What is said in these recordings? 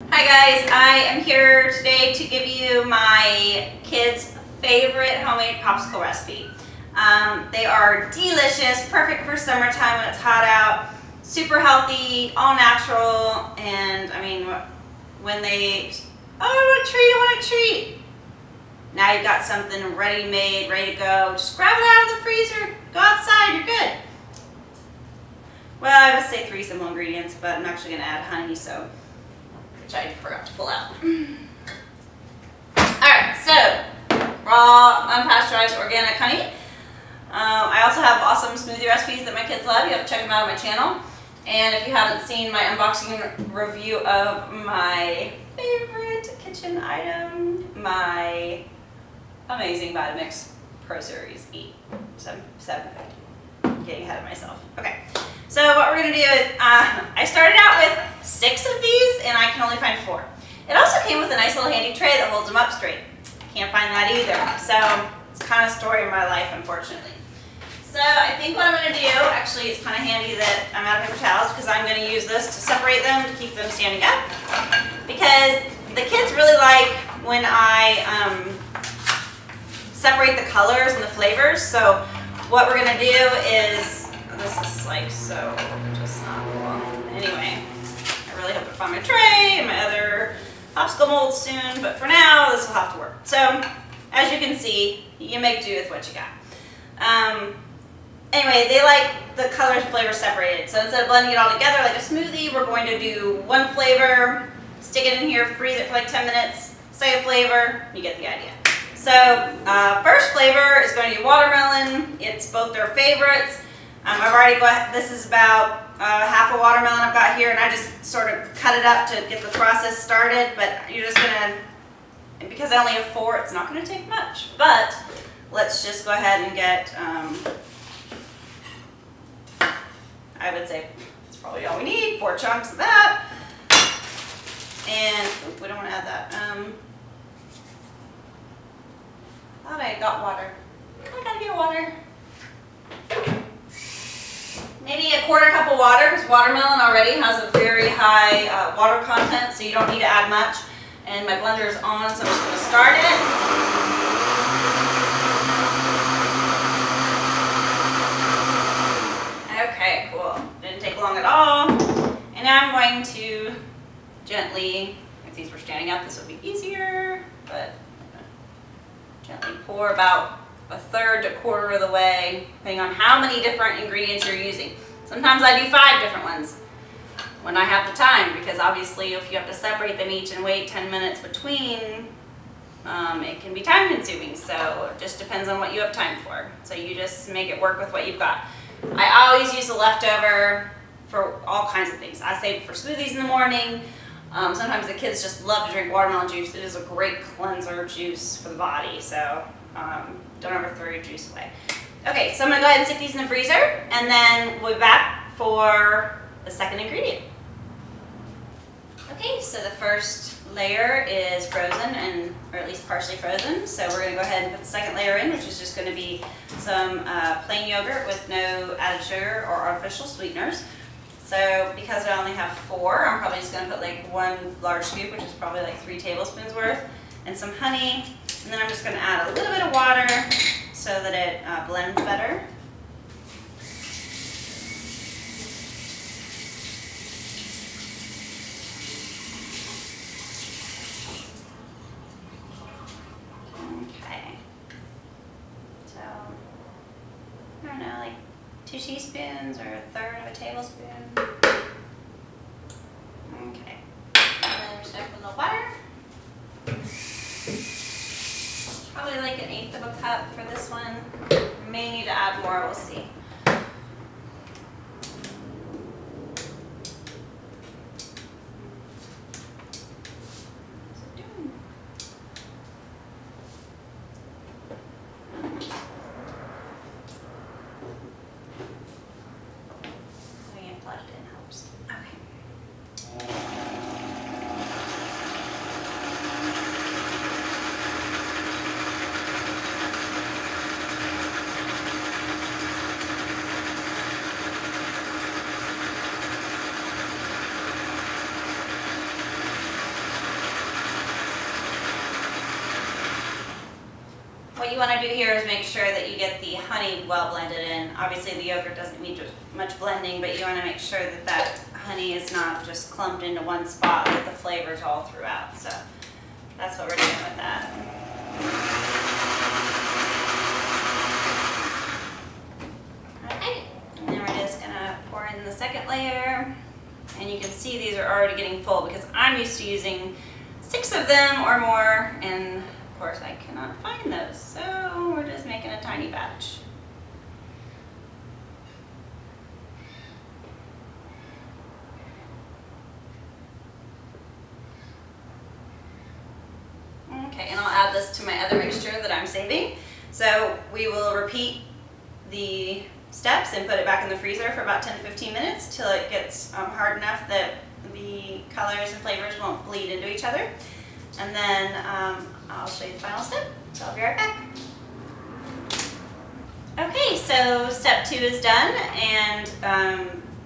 Hi guys, I am here today to give you my kids' favorite homemade popsicle recipe. They are delicious, perfect for summertime when it's hot out, super healthy, all natural, and I mean, when they, oh, I want a treat. Now you've got something ready-made, ready to go. Just grab it out of the freezer, go outside, you're good. Well, I would say 3 simple ingredients, but I'm actually going to add honey, which I forgot to pull out. Alright, so raw, unpasteurized, organic honey. I also have awesome smoothie recipes that my kids love. You have to check them out on my channel. And if you haven't seen my unboxing review of my favorite kitchen item, my amazing Vitamix Pro Series E 750. Getting ahead of myself. Okay, so what we're going to do is, I started out with 6 of these and I can only find 4. It also came with a nice little handy tray that holds them up straight. Can't find that either. So it's kind of a story of my life, unfortunately. So I think what I'm going to do, actually it's kind of handy that I'm out of paper towels because I'm going to use this to separate them to keep them standing up. Because the kids really like when I separate the colors and the flavors. So what we're going to do is, this is like so just not cool. Anyway, I really hope to find my tray and my other popsicle molds soon, but for now this will have to work. So as you can see, you make do with what you got. Anyway, they like the colors and flavors separated. So instead of blending it all together like a smoothie, we're going to do one flavor, stick it in here, freeze it for like 10 minutes, second flavor, you get the idea. So first flavor is going to be watermelon. It's both their favorites. I've already this is about half a watermelon I've got here, and I just sort of cut it up to get the process started, but you're just going to, because I only have 4, it's not going to take much. But let's just go ahead and get, I would say that's probably all we need, 4 chunks of that. And, oop, we don't want to add that. I thought I got water. I gotta get water. Maybe a 1/4 cup of water, because watermelon already has a very high water content, so you don't need to add much. And my blender is on, so I'm just going to start it. Okay, cool. Didn't take long at all. And now I'm going to gently, if these were standing up, this would be easier, but gently pour about 1/3 to 1/4 of the way, depending on how many different ingredients you're using. Sometimes I do 5 different ones when I have the time, because obviously if you have to separate them each and wait 10 minutes between, it can be time consuming. So it just depends on what you have time for. So you just make it work with what you've got. I always use the leftover for all kinds of things. I save it for smoothies in the morning. Sometimes the kids just love to drink watermelon juice. It is a great cleanser juice for the body, so don't ever throw your juice away. Okay, so I'm going to go ahead and stick these in the freezer, and then we'll be back for the second ingredient. Okay, so the first layer is frozen, or at least partially frozen, so we're going to go ahead and put the second layer in, which is just going to be some plain yogurt with no added sugar or artificial sweeteners. So because I only have 4, I'm probably just going to put like 1 large scoop, which is probably like 3 tablespoons worth, and some honey. And then I'm just going to add a little bit of water so that it blends better. Okay. So, I don't know, like 2 teaspoons or 1/3 of a tablespoon. Okay. And then we're just going to put the water. Probably like 1/8 of a cup for this one. May need to add more, we'll see. Having it plugged in helps. Okay. what you want to do here is make sure that you get the honey well blended in. Obviously the yogurt doesn't need much blending, but you want to make sure that that honey is not just clumped into one spot with the flavors all throughout. So that's what we're doing with that. Okay, and then we're just going to pour in the second layer. And you can see these are already getting full because I'm used to using 6 of them or more, and of course I cannot find those, so we're just making a tiny batch. Okay, and I'll add this to my other mixture that I'm saving. So we will repeat the steps and put it back in the freezer for about 10 to 15 minutes till it gets hard enough that the colors and flavors won't bleed into each other. And then I'll show you the final step, so I'll be right back. Okay, so step 2 is done, and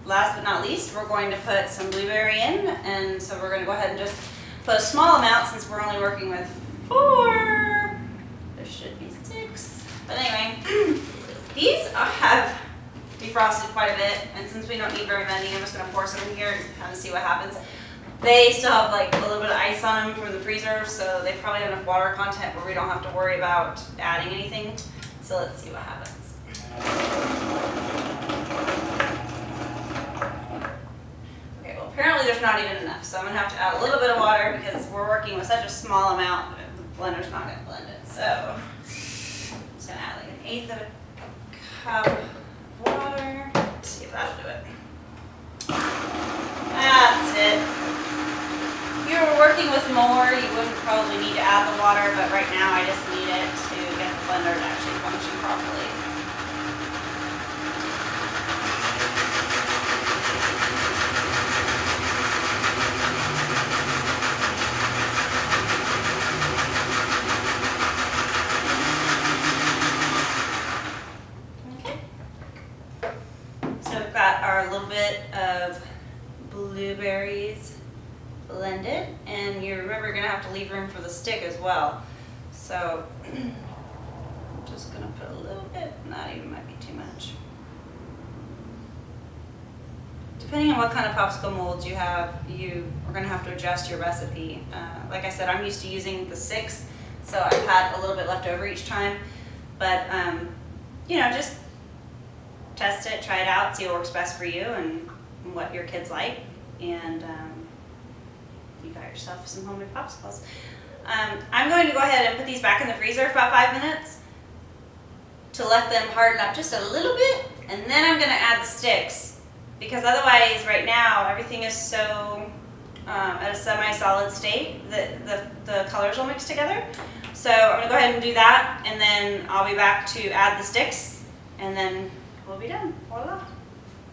last but not least, we're going to put some blueberry in, and so we're going to go ahead and just put a small amount since we're only working with 4. There should be 6, but anyway, these have defrosted quite a bit, and since we don't need very many, I'm just going to pour some in here and kind of see what happens. They still have like a little bit of ice on them from the freezer, so they probably have enough water content where we don't have to worry about adding anything. So let's see what happens. Okay, well apparently there's not even enough, so I'm going to have to add a little bit of water because we're working with such a small amount that the blender's not going to blend it. So I'm just going to add like 1/8 of a cup of water. Let's see if that'll do it. That's it. If you were working with more, you wouldn't probably need to add the water, but right now I just need it to get the blender to actually function properly. Okay. So we've got our little bit of blueberries blended, and you remember you're going to have to leave room for the stick as well. So I'm just going to put a little bit, not even might be too much. Depending on what kind of popsicle molds you have, you are going to have to adjust your recipe. Like I said, I'm used to using the 6, so I've had a little bit left over each time. But you know, just test it, try it out, see what works best for you and what your kids like, and you got yourself some homemade popsicles. I'm going to go ahead and put these back in the freezer for about 5 minutes to let them harden up just a little bit, and then I'm going to add the sticks, because otherwise right now everything is so at a semi-solid state that the colors will mix together. So I'm going to go ahead and do that, and then I'll be back to add the sticks, and then we'll be done. Voila.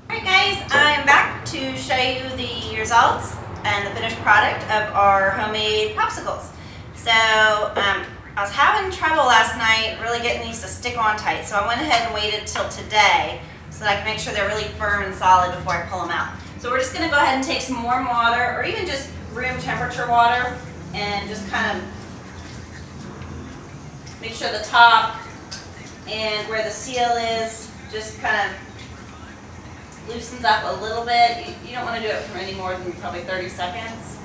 Alright guys, I'm back to show you the results and the finished product of our homemade popsicles. So I was having trouble last night really getting these to stick on tight, so I went ahead and waited till today so that I can make sure they're really firm and solid before I pull them out. So we're just going to go ahead and take some warm water, or even just room temperature water, and just kind of make sure the top and where the seal is just kind of loosens up a little bit. You don't want to do it for any more than probably 30 seconds.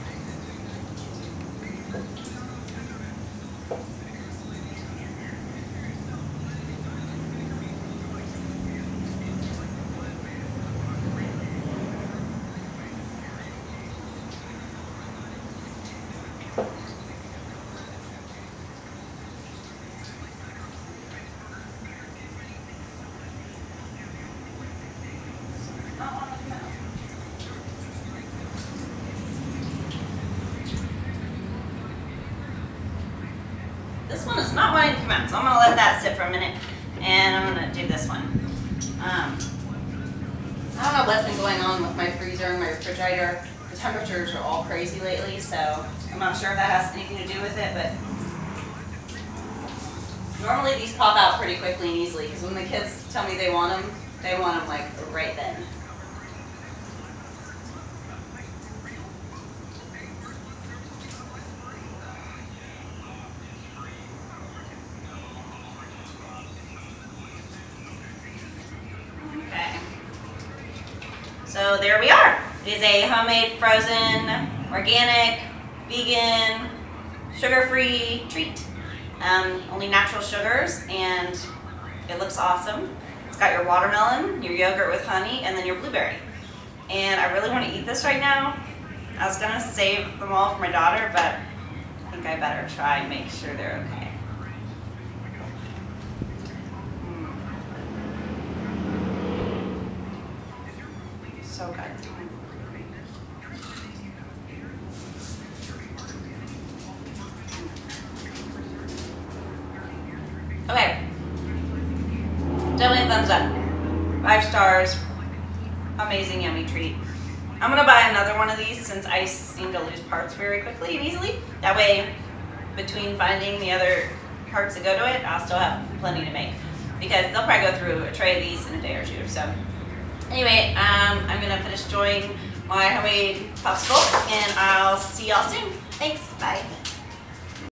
This one is not wanting to come out, so I'm going to let that sit for a minute, and I'm going to do this one. I don't know what's been going on with my freezer and my refrigerator. The temperatures are all crazy lately, so I'm not sure if that has anything to do with it, but normally these pop out pretty quickly and easily, because when the kids tell me they want them like right then. So there we are. It is a homemade, frozen, organic, vegan, sugar-free treat. Only natural sugars, and it looks awesome. It's got your watermelon, your yogurt with honey, and then your blueberry. And I really want to eat this right now. I was gonna save them all for my daughter, but I think I better try and make sure they're okay. So good. Okay. Definitely a thumbs up. 5 stars. Amazing, yummy treat. I'm gonna buy another one of these since I seem to lose parts very quickly and easily. That way, between finding the other parts that go to it, I'll still have plenty to make. Because they'll probably go through a tray of these in a day or two. So anyway, I'm gonna finish enjoying my homemade popsicle, and I'll see y'all soon. Thanks, bye.